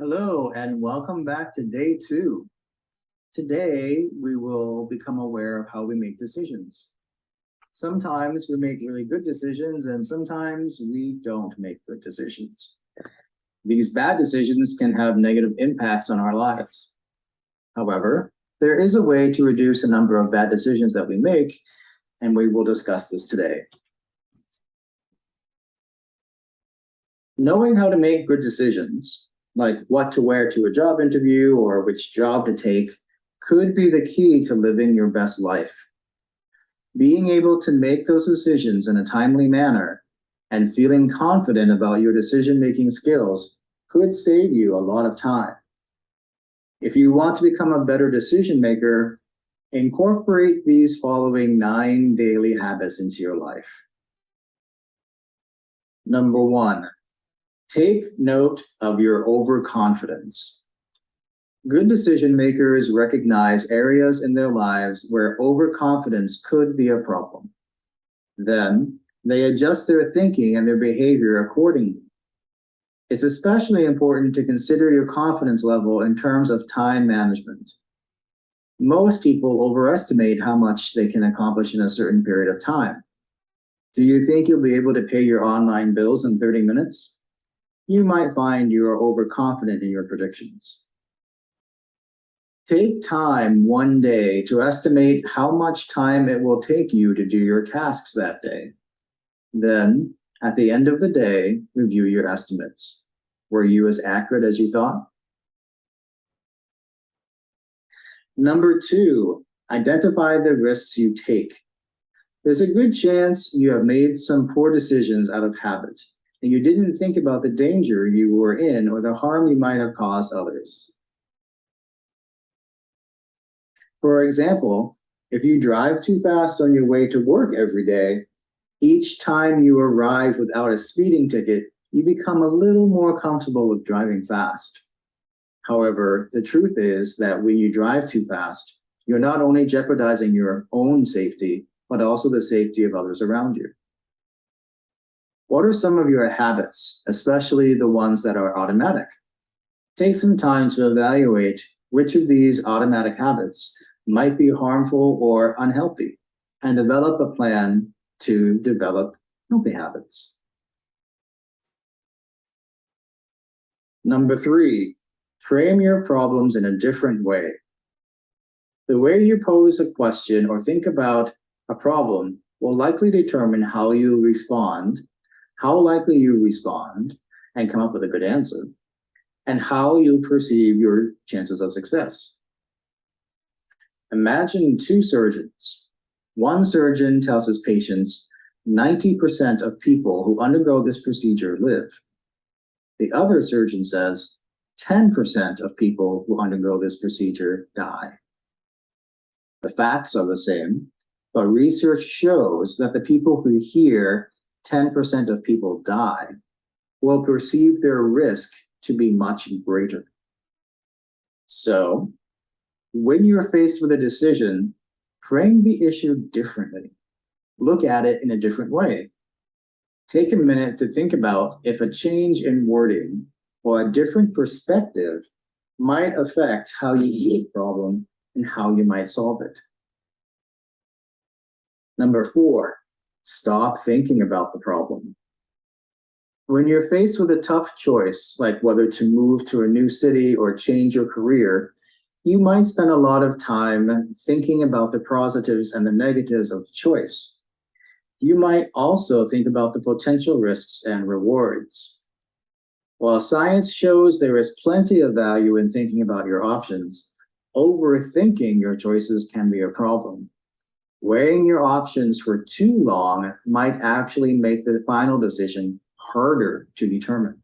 Hello, and welcome back to day two. Today, we will become aware of how we make decisions. Sometimes we make really good decisions, and sometimes we don't make good decisions. These bad decisions can have negative impacts on our lives. However, there is a way to reduce the number of bad decisions that we make, and we will discuss this today. Knowing how to make good decisions, like what to wear to a job interview or which job to take, could be the key to living your best life. Being able to make those decisions in a timely manner and feeling confident about your decision-making skills could save you a lot of time. If you want to become a better decision maker, incorporate these following 9 daily habits into your life. Number 1, take note of your overconfidence. Good decision makers recognize areas in their lives where overconfidence could be a problem. Then, they adjust their thinking and their behavior accordingly. It's especially important to consider your confidence level in terms of time management. Most people overestimate how much they can accomplish in a certain period of time. Do you think you'll be able to pay your online bills in 30 minutes? You might find you are overconfident in your predictions. Take time one day to estimate how much time it will take you to do your tasks that day. Then, at the end of the day, review your estimates. Were you as accurate as you thought? Number 2, identify the risks you take. There's a good chance you have made some poor decisions out of habit, and you didn't think about the danger you were in or the harm you might have caused others. For example, if you drive too fast on your way to work every day, each time you arrive without a speeding ticket, you become a little more comfortable with driving fast. However, the truth is that when you drive too fast, you're not only jeopardizing your own safety, but also the safety of others around you. What are some of your habits, especially the ones that are automatic? Take some time to evaluate which of these automatic habits might be harmful or unhealthy, and develop a plan to develop healthy habits. Number 3, frame your problems in a different way. The way you pose a question or think about a problem will likely determine how you respond, how likely you respond and come up with a good answer, and how you perceive your chances of success. Imagine 2 surgeons. One surgeon tells his patients 90% of people who undergo this procedure live. The other surgeon says 10% of people who undergo this procedure die. The facts are the same, but research shows that the people who hear 10% of people die will perceive their risk to be much greater. So, when you're faced with a decision, frame the issue differently. Look at it in a different way. Take a minute to think about if a change in wording or a different perspective might affect how you view the problem and how you might solve it. Number 4, stop thinking about the problem. When you're faced with a tough choice, like whether to move to a new city or change your career, you might spend a lot of time thinking about the positives and the negatives of the choice. You might also think about the potential risks and rewards. While science shows there is plenty of value in thinking about your options, overthinking your choices can be a problem. Weighing your options for too long might actually make the final decision harder to determine.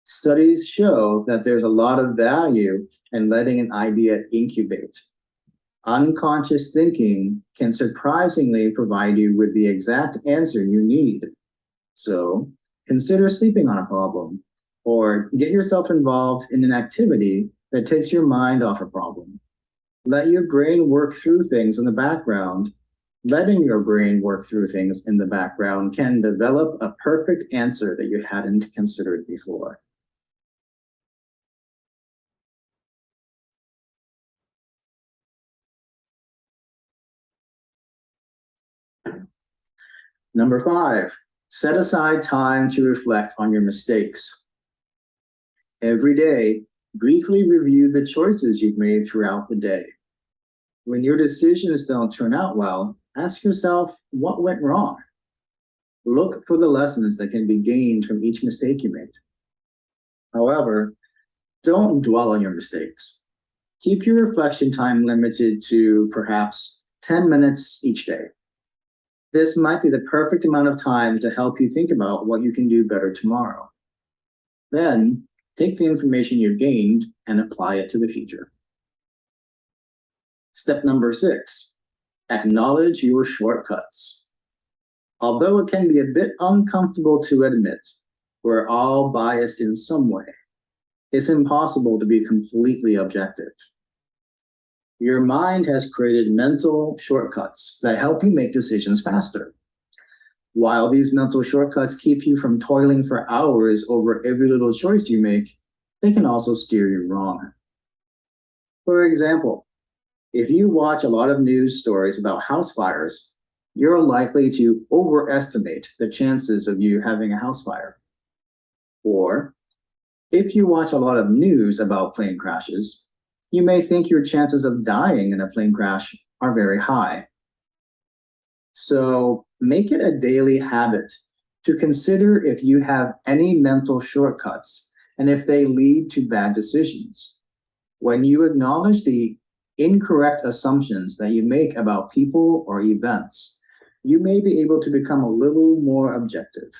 Studies show that there's a lot of value in letting an idea incubate. Unconscious thinking can surprisingly provide you with the exact answer you need. So, consider sleeping on a problem, or get yourself involved in an activity that takes your mind off a problem. Let your brain work through things in the background. Letting your brain work through things in the background can develop a perfect answer that you hadn't considered before. Number 5, set aside time to reflect on your mistakes. Every day, briefly review the choices you've made throughout the day. When your decisions don't turn out well, ask yourself what went wrong. Look for the lessons that can be gained from each mistake you made. However, don't dwell on your mistakes. Keep your reflection time limited to perhaps 10 minutes each day. This might be the perfect amount of time to help you think about what you can do better tomorrow. Then, take the information you've gained and apply it to the future. Step number 6, acknowledge your shortcuts. Although it can be a bit uncomfortable to admit, we're all biased in some way. It's impossible to be completely objective. Your mind has created mental shortcuts that help you make decisions faster. While these mental shortcuts keep you from toiling for hours over every little choice you make, they can also steer you wrong. For example, if you watch a lot of news stories about house fires, you're likely to overestimate the chances of you having a house fire. Or, if you watch a lot of news about plane crashes, you may think your chances of dying in a plane crash are very high. So, make it a daily habit to consider if you have any mental shortcuts and if they lead to bad decisions. When you acknowledge the incorrect assumptions that you make about people or events, you may be able to become a little more objective.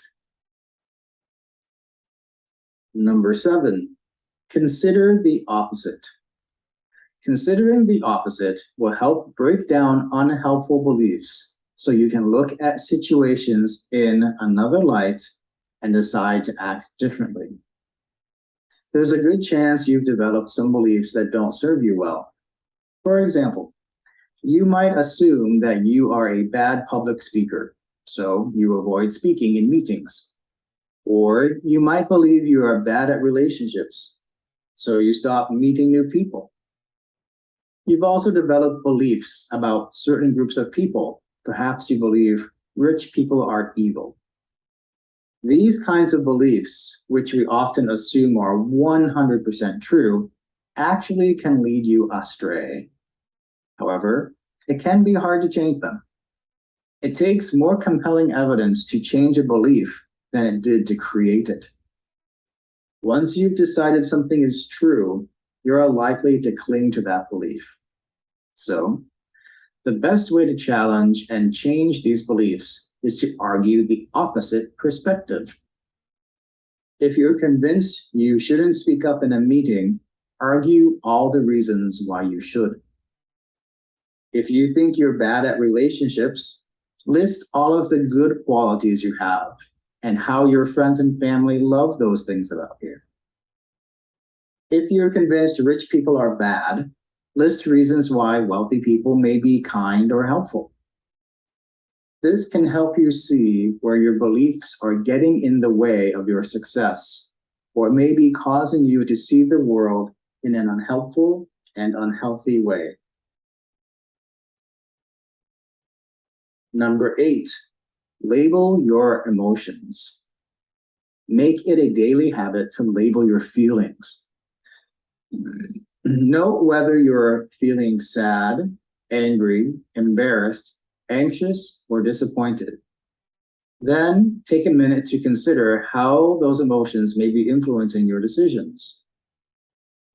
Number 7, consider the opposite. Considering the opposite will help break down unhelpful beliefs so you can look at situations in another light and decide to act differently. There's a good chance you've developed some beliefs that don't serve you well. For example, you might assume that you are a bad public speaker, so you avoid speaking in meetings. Or you might believe you are bad at relationships, so you stop meeting new people. You've also developed beliefs about certain groups of people. Perhaps you believe rich people are evil. These kinds of beliefs, which we often assume are 100% true, actually can lead you astray. However, it can be hard to change them. It takes more compelling evidence to change a belief than it did to create it. Once you've decided something is true, you're likely to cling to that belief. So, the best way to challenge and change these beliefs is to argue the opposite perspective. If you're convinced you shouldn't speak up in a meeting, argue all the reasons why you should. If you think you're bad at relationships, list all of the good qualities you have and how your friends and family love those things about you. If you're convinced rich people are bad, list reasons why wealthy people may be kind or helpful. This can help you see where your beliefs are getting in the way of your success, or may be causing you to see the world in an unhelpful and unhealthy way. Number 8, label your emotions. Make it a daily habit to label your feelings. Note whether you're feeling sad, angry, embarrassed, anxious, or disappointed. Then take a minute to consider how those emotions may be influencing your decisions.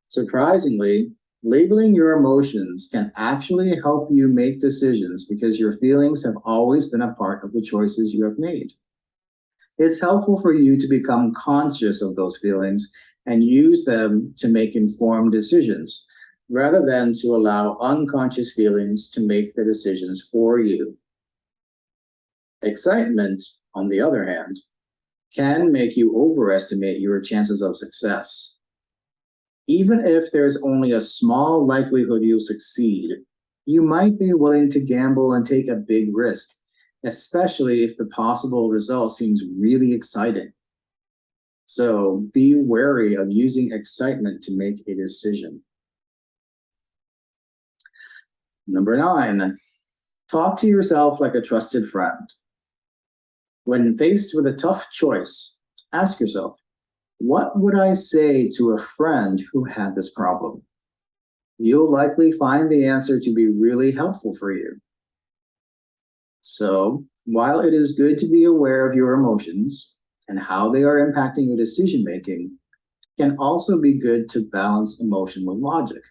Surprisingly, labeling your emotions can actually help you make decisions because your feelings have always been a part of the choices you have made. It's helpful for you to become conscious of those feelings and use them to make informed decisions, rather than to allow unconscious feelings to make the decisions for you. Excitement, on the other hand, can make you overestimate your chances of success. Even if there's only a small likelihood you'll succeed, you might be willing to gamble and take a big risk, especially if the possible result seems really exciting. So be wary of using excitement to make a decision. Number 9, talk to yourself like a trusted friend. When faced with a tough choice, ask yourself, what would I say to a friend who had this problem? You'll likely find the answer to be really helpful for you. So, while it is good to be aware of your emotions and how they are impacting your decision making, it can also be good to balance emotion with logic.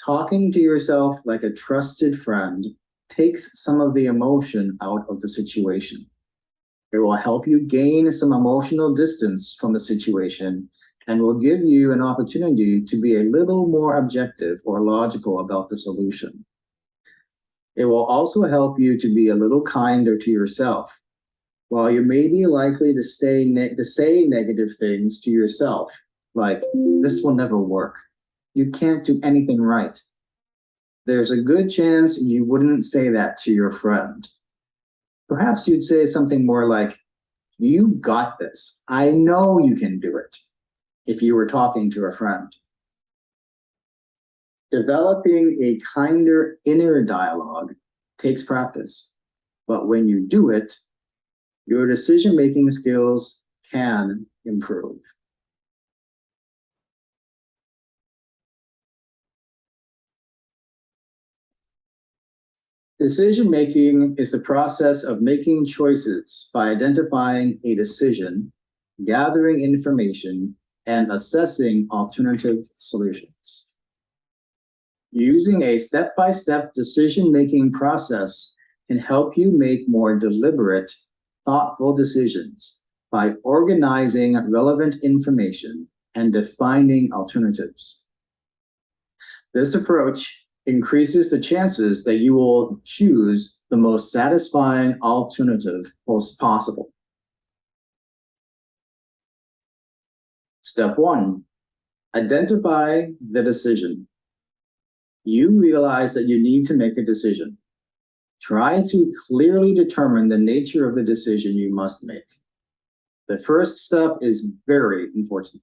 Talking to yourself like a trusted friend takes some of the emotion out of the situation. It will help you gain some emotional distance from the situation and will give you an opportunity to be a little more objective or logical about the solution. It will also help you to be a little kinder to yourself. While you may be likely to say negative things to yourself, like, this will never work, you can't do anything right, there's a good chance you wouldn't say that to your friend. Perhaps you'd say something more like, you got this, I know you can do it, if you were talking to a friend. Developing a kinder inner dialogue takes practice, but when you do it, your decision-making skills can improve. Decision-making is the process of making choices by identifying a decision, gathering information, and assessing alternative solutions. Using a step-by-step decision-making process can help you make more deliberate, thoughtful decisions by organizing relevant information and defining alternatives. This approach increases the chances that you will choose the most satisfying alternative possible. Step 1, identify the decision. You realize that you need to make a decision. Try to clearly determine the nature of the decision you must make. The first step is very important.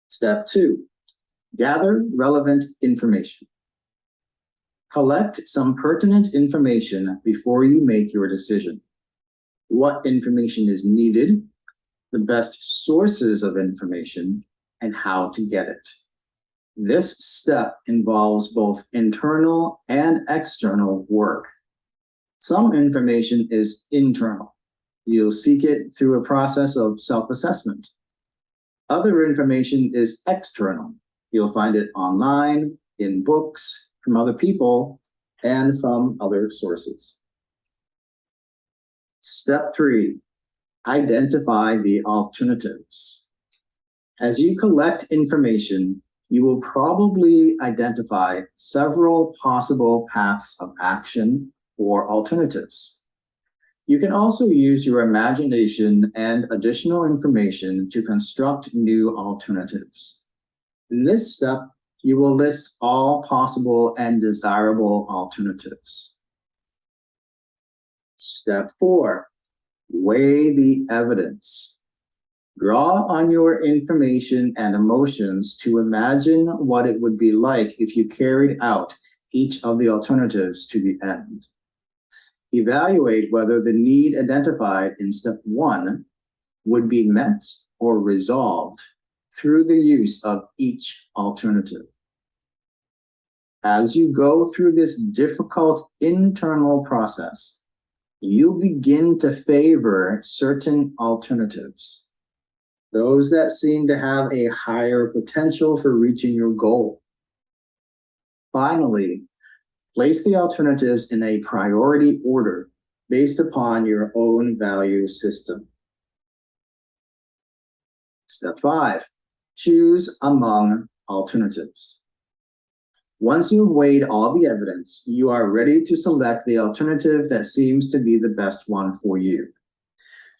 Step 2, gather relevant information. Collect some pertinent information before you make your decision. What information is needed, the best sources of information, and how to get it. This step involves both internal and external work. Some information is internal. You'll seek it through a process of self-assessment. Other information is external. You'll find it online, in books, from other people, and from other sources. Step 3, identify the alternatives. As you collect information, you will probably identify several possible paths of action or alternatives. You can also use your imagination and additional information to construct new alternatives. In this step, you will list all possible and desirable alternatives. Step 4, weigh the evidence. Draw on your information and emotions to imagine what it would be like if you carried out each of the alternatives to the end. Evaluate whether the need identified in step 1 would be met or resolved through the use of each alternative. As you go through this difficult internal process, you begin to favor certain alternatives, those that seem to have a higher potential for reaching your goal. Finally, place the alternatives in a priority order based upon your own value system. Step 5, choose among alternatives. Once you've weighed all the evidence, you are ready to select the alternative that seems to be the best one for you.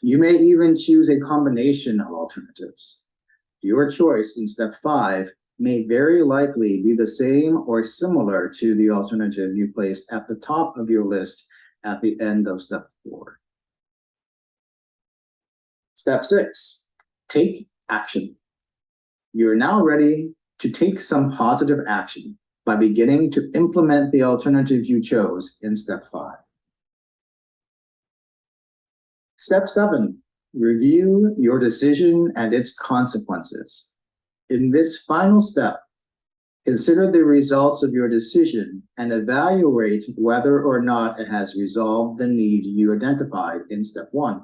You may even choose a combination of alternatives. Your choice in step 5 may very likely be the same or similar to the alternative you placed at the top of your list at the end of step 4. Step 6, take action. You're now ready to take some positive action by beginning to implement the alternative you chose in step 5. Step 7, review your decision and its consequences. In this final step, consider the results of your decision and evaluate whether or not it has resolved the need you identified in step 1.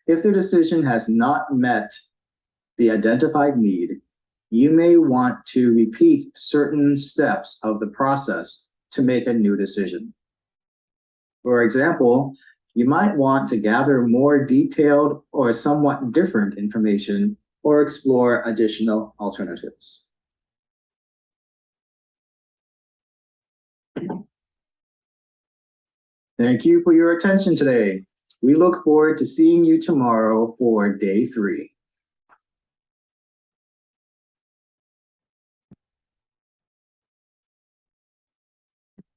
If the decision has not met the identified need, you may want to repeat certain steps of the process to make a new decision. For example, you might want to gather more detailed or somewhat different information or explore additional alternatives. Thank you for your attention today. We look forward to seeing you tomorrow for day 3.